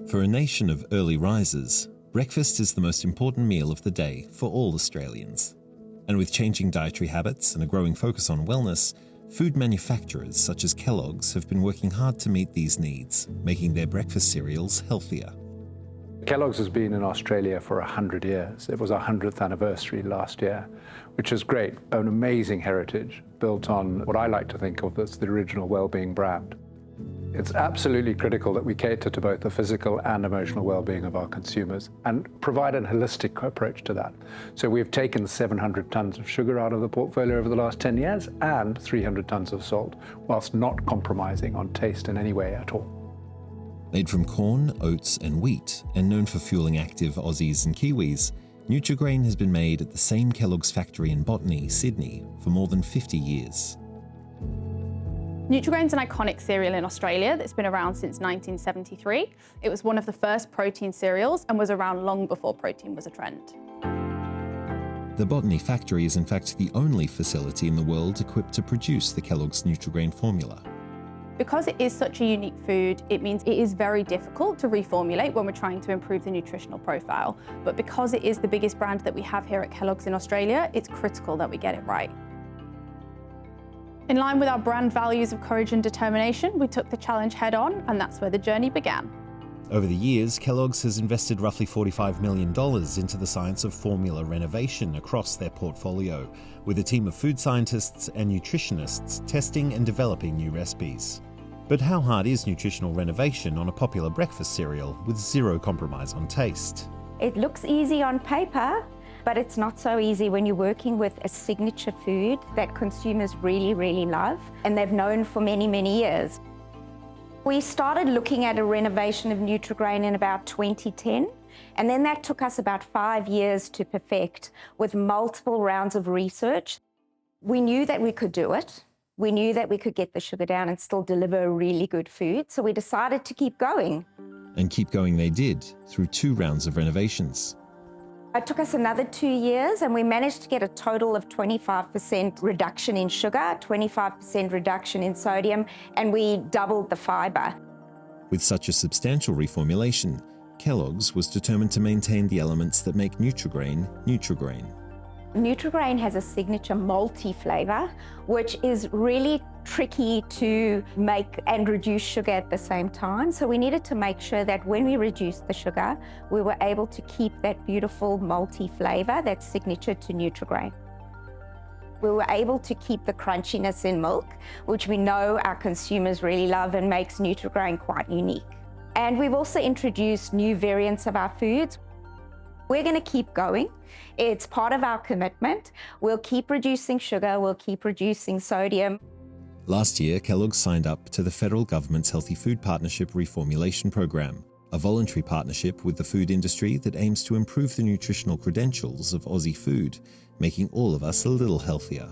For a nation of early risers, breakfast is the most important meal of the day for all Australians. And with changing dietary habits and a growing focus on wellness, food manufacturers such as Kellogg's have been working hard to meet these needs, making their breakfast cereals healthier. Kellogg's has been in Australia for 100 years. It was our 100th anniversary last year, which is great, an amazing heritage built on what I like to think of as the original well-being brand. It's absolutely critical that we cater to both the physical and emotional well-being of our consumers and provide a holistic approach to that. So we've taken 700 tons of sugar out of the portfolio over the last 10 years and 300 tons of salt, whilst not compromising on taste in any way at all. Made from corn, oats and wheat, and known for fueling active Aussies and Kiwis, Nutrigrain has been made at the same Kellogg's factory in Botany, Sydney, for more than 50 years. Nutrigrain's an iconic cereal in Australia that's been around since 1973. It was one of the first protein cereals and was around long before protein was a trend. The Botany factory is in fact the only facility in the world equipped to produce the Kellogg's Nutrigrain formula. Because it is such a unique food, it means it is very difficult to reformulate when we're trying to improve the nutritional profile. But because it is the biggest brand that we have here at Kellogg's in Australia, it's critical that we get it right. In line with our brand values of courage and determination, we took the challenge head on, and that's where the journey began. Over the years, Kellogg's has invested roughly $45 million into the science of formula renovation across their portfolio, with a team of food scientists and nutritionists testing and developing new recipes. But how hard is nutritional renovation on a popular breakfast cereal with zero compromise on taste? It looks easy on paper, but it's not so easy when you're working with a signature food that consumers really, really love, and they've known for many, many years. We started looking at a renovation of Nutrigrain in about 2010, and then that took us about 5 years to perfect with multiple rounds of research. We knew that we could do it. We knew that we could get the sugar down and still deliver a really good food, so we decided to keep going. And keep going they did, through 2 rounds of renovations. It took us another 2 years and we managed to get a total of 25% reduction in sugar, 25% reduction in sodium, and we doubled the fibre. With such a substantial reformulation, Kellogg's was determined to maintain the elements that make Nutrigrain Nutrigrain. Nutrigrain has a signature malty flavour, which is really tricky to make and reduce sugar at the same time. So we needed to make sure that when we reduced the sugar, we were able to keep that beautiful malty flavour that's signature to Nutrigrain. We were able to keep the crunchiness in milk, which we know our consumers really love and makes Nutrigrain quite unique. And we've also introduced new variants of our foods. We're going to keep going. It's part of our commitment. We'll keep reducing sugar, we'll keep reducing sodium. Last year, Kellogg's signed up to the federal government's Healthy Food Partnership Reformulation Program, a voluntary partnership with the food industry that aims to improve the nutritional credentials of Aussie food, making all of us a little healthier.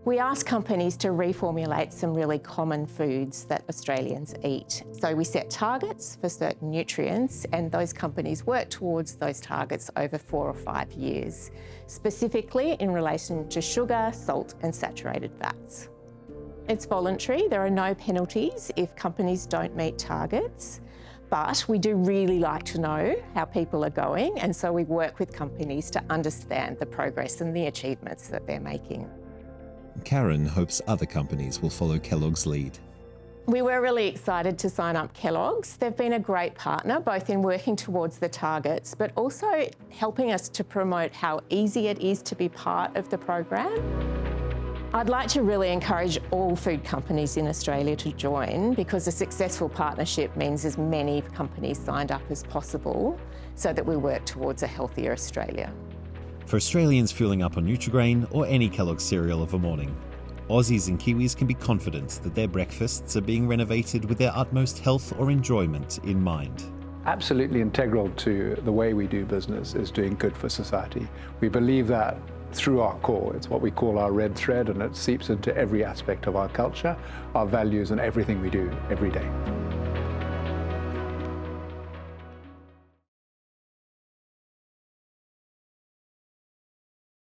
We ask companies to reformulate some really common foods that Australians eat. So we set targets for certain nutrients, and those companies work towards those targets over 4 or 5 years, specifically in relation to sugar, salt and saturated fats. It's voluntary. There are no penalties if companies don't meet targets, but we do really like to know how people are going, and so we work with companies to understand the progress and the achievements that they're making. Karen hopes other companies will follow Kellogg's lead. We were really excited to sign up Kellogg's. They've been a great partner, both in working towards the targets, but also helping us to promote how easy it is to be part of the program. I'd like to really encourage all food companies in Australia to join, because a successful partnership means as many companies signed up as possible so that we work towards a healthier Australia. For Australians fueling up on Nutrigrain or any Kellogg's cereal of a morning, Aussies and Kiwis can be confident that their breakfasts are being renovated with their utmost health or enjoyment in mind. Absolutely integral to the way we do business is doing good for society. We believe that through our core. It's what we call our red thread, and it seeps into every aspect of our culture, our values and everything we do every day.